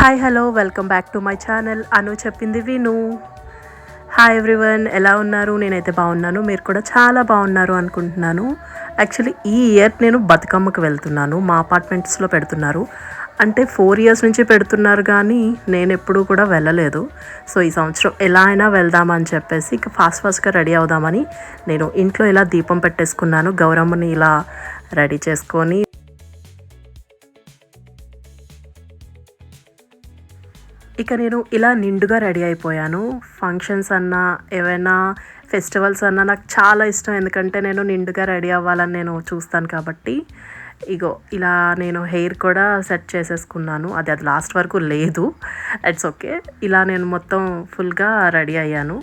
Hi hello welcome back to my channel Anu చెప్పింది విను. Hi everyone, ఎలా ఉన్నారు? నేనైతే బాగున్నాను, మీరు కూడా చాలా బాగున్నారు అనుకుంటున్నాను. యాక్చువల్లీ ఈ ఇయర్ నేను బతుకమ్మకు వెళ్తున్నాను. మా అపార్ట్మెంట్స్లో పెడుతున్నారు, అంటే 4 years నుంచి పెడుతున్నారు, కానీ నేను ఎప్పుడూ కూడా వెళ్ళలేదు. సో ఈ సంవత్సరం ఎలా అయినా వెళ్దామని చెప్పేసి ఇక ఫాస్ట్గా రెడీ అవుదామని నేను ఇంట్లో ఇలా దీపం పెట్టేసుకున్నాను. గౌరమ్మని ఇలా రెడీ చేసుకొని ఇక నేను ఇలా నిండుగా రెడీ అయిపోయాను. ఫంక్షన్స్ అన్నా, ఏవైనా ఫెస్టివల్స్ అన్నా నాకు చాలా ఇష్టం. ఎందుకంటే నేను నిండుగా రెడీ అవ్వాలని నేను చూస్తాను కాబట్టి. ఇగో ఇలా నేను హెయిర్ కూడా సెట్ చేసేసుకున్నాను. అది లాస్ట్ వరకు లేదు, ఇట్స్ ఓకే. ఇలా నేను మొత్తం ఫుల్గా రెడీ అయ్యాను.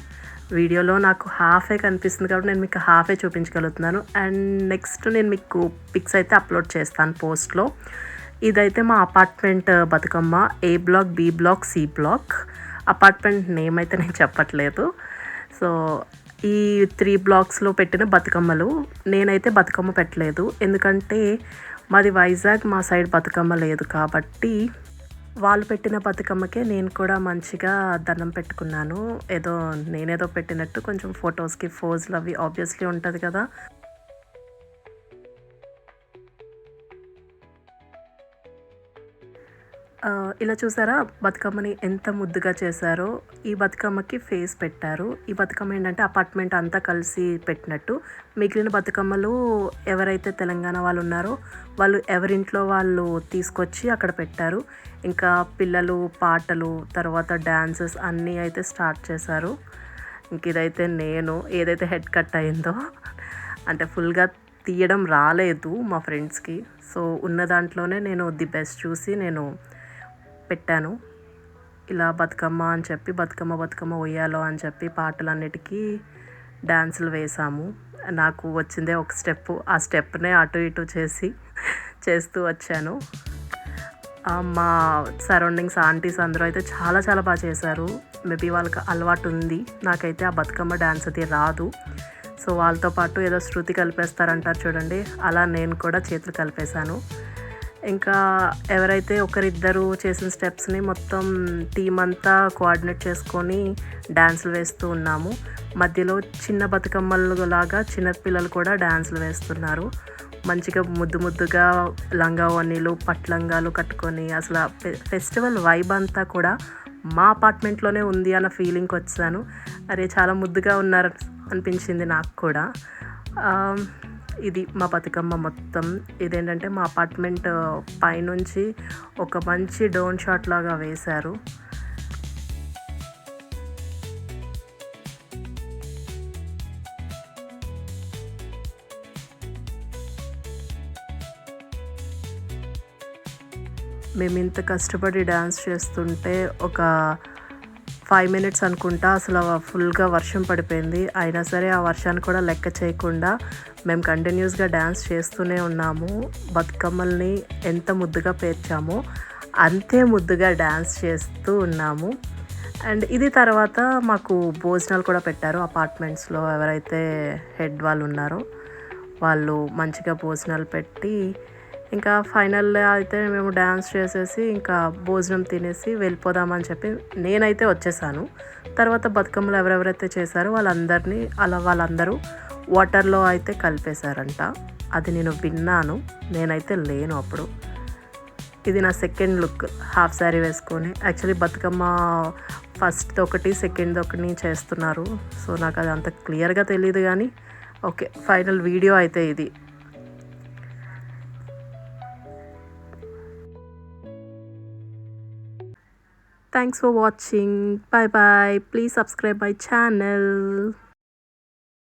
వీడియోలో నాకు హాఫే కనిపిస్తుంది కాబట్టి నేను మీకు హాఫే చూపించగలుగుతున్నాను. అండ్ నెక్స్ట్ నేను మీకు పిక్స్ అయితే అప్లోడ్ చేస్తాను పోస్ట్లో. ఇదైతే మా apartment Bathukamma. A block, B block, C block. Apartment name అయితే నేను చెప్పట్లేదు. సో ఈ 3 బ్లాక్స్లో పెట్టిన బతుకమ్మలు. నేనైతే బతుకమ్మ పెట్టలేదు, ఎందుకంటే మాది వైజాగ్, మా సైడ్ బతుకమ్మ లేదు కాబట్టి వాళ్ళు పెట్టిన బతుకమ్మకే నేను కూడా మంచిగా దండం పెట్టుకున్నాను. నేనేదో పెట్టినట్టు కొంచెం ఫొటోస్కి ఫోజులు అవి ఆబ్వియస్లీ ఉంటుంది కదా. ఇలా చూసారా బతుకమ్మని ఎంత ముద్దుగా చేశారో. ఈ బతుకమ్మకి ఫేస్ పెట్టారు. ఈ బతుకమ్మ ఏంటంటే అపార్ట్మెంట్ అంతా కలిసి పెట్టినట్టు. మిగిలిన బతుకమ్మలు ఎవరైతే తెలంగాణ వాళ్ళు ఉన్నారో వాళ్ళు ఎవరింట్లో వాళ్ళు తీసుకొచ్చి అక్కడ పెట్టారు. ఇంకా పిల్లలు పాటలు, తర్వాత డ్యాన్సెస్ అన్నీ అయితే స్టార్ట్ చేశారు. ఇంక ఇదైతే నేను ఏదైతే హెడ్ కట్ అయిందో, అంటే ఫుల్గా తీయడం రాలేదు మా ఫ్రెండ్స్కి. సో ఉన్న దాంట్లోనే నేను ది బెస్ట్ చూసి నేను పెట్టాను. ఇలా బతుకమ్మ అని చెప్పి బతుకమ్మ బతుకమ్మ ఉయ్యాలో అని చెప్పి పాటలన్నిటికీ డ్యాన్సులు వేసాము. నాకు వచ్చిందే ఒక స్టెప్పు, ఆ స్టెప్నే అటు ఇటు చేస్తూ వచ్చాను. మా సరౌండింగ్స్ ఆంటీస్ అందరూ అయితే చాలా చాలా బాగా చేశారు. మేబీ వాళ్ళకి అలవాటు ఉంది, నాకైతే ఆ బతుకమ్మ డ్యాన్స్ అది రాదు. సో వాళ్ళతో పాటు ఏదో శృతి కలిపేస్తారంటారు చూడండి, అలా నేను కూడా చేతులు కలిపేశాను. ఇంకా ఎవరైతే ఒకరిద్దరు చేసిన స్టెప్స్ని మొత్తం టీం అంతా కోఆర్డినేట్ చేసుకొని డ్యాన్సులు వేస్తూ ఉన్నాము. మధ్యలో చిన్న బతుకమ్మలు లాగా చిన్నపిల్లలు కూడా డ్యాన్సులు వేస్తున్నారు. మంచిగా ముద్దు ముద్దుగా లంగా ఓణీలు, పట్లంగాలు కట్టుకొని అసలు ఫెస్టివల్ వైబ్ అంతా కూడా మా అపార్ట్మెంట్లోనే ఉంది అన్న ఫీలింగ్కి వచ్చాను. అరే చాలా ముద్దుగా ఉన్నారు అనిపించింది నాకు కూడా. ఇది మా బతుకమ్మ మొత్తం. ఇదేంటంటే మా అపార్ట్మెంట్ పైనుంచి ఒక మంచి డ్రోన్ షాట్ లాగా వేశారు. మేము ఇంత కష్టపడి డ్యాన్స్ చేస్తుంటే ఒక 5 minutes అనుకుంటా అసలు ఫుల్గా వర్షం పడిపోయింది. అయినా సరే ఆ వర్షాన్ని కూడా లెక్క చేయకుండా మేము కంటిన్యూస్గా డ్యాన్స్ చేస్తూనే ఉన్నాము. బతుకమ్మల్ని ఎంత ముద్దుగా పేర్చామో అంతే ముద్దుగా డ్యాన్స్ చేస్తూ ఉన్నాము. అండ్ ఇది తర్వాత మాకు భోజనాలు కూడా పెట్టారు. అపార్ట్మెంట్స్లో ఎవరైతే హెడ్ వాళ్ళు ఉన్నారో వాళ్ళు మంచిగా భోజనాలు పెట్టి, ఇంకా ఫైనల్లో అయితే మేము డ్యాన్స్ చేసేసి ఇంకా భోజనం తినేసి వెళ్ళిపోదామని చెప్పి నేనైతే వచ్చేసాను. తర్వాత బతుకమ్మలు ఎవరెవరైతే చేశారో వాళ్ళందరూ వాటర్లో అయితే కలిపేశారంట. అది నేను విన్నాను, నేనైతే లేను అప్పుడు. ఇది నా సెకండ్ లుక్, హాఫ్ శారీ వేసుకొని. యాక్చువల్లీ బతుకమ్మ ఫస్ట్ ఒకటి, సెకండ్ ఒకటి చేస్తున్నారు. సో నాకు అది అంత క్లియర్గా తెలియదు, కానీ ఓకే, ఫైనల్ వీడియో అయితే ఇది. Thanks for watching. Bye bye. Please subscribe my channel.